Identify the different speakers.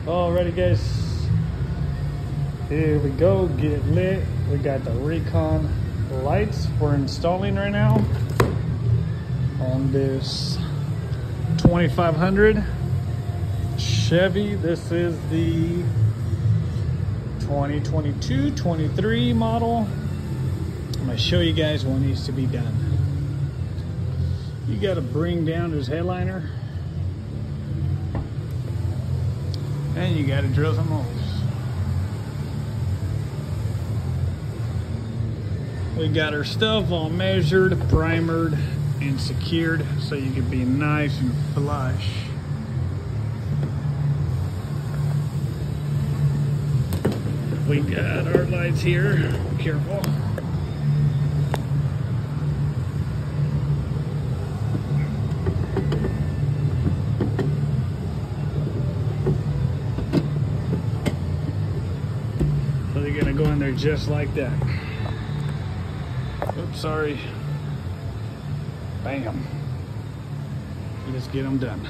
Speaker 1: Alrighty guys, here we go, get it lit. We got the recon lights we're installing right now on this 2500 Chevy. This is the 2022-23 model. I'm gonna show you guys what needs to be done. You gotta bring down his headliner and you gotta drill some holes. We got our stuff all measured, primered, and secured so you can be nice and flush. We got our lights here, be careful. So they're gonna go in there just like that. Oops, sorry. Bam. Let's get them done.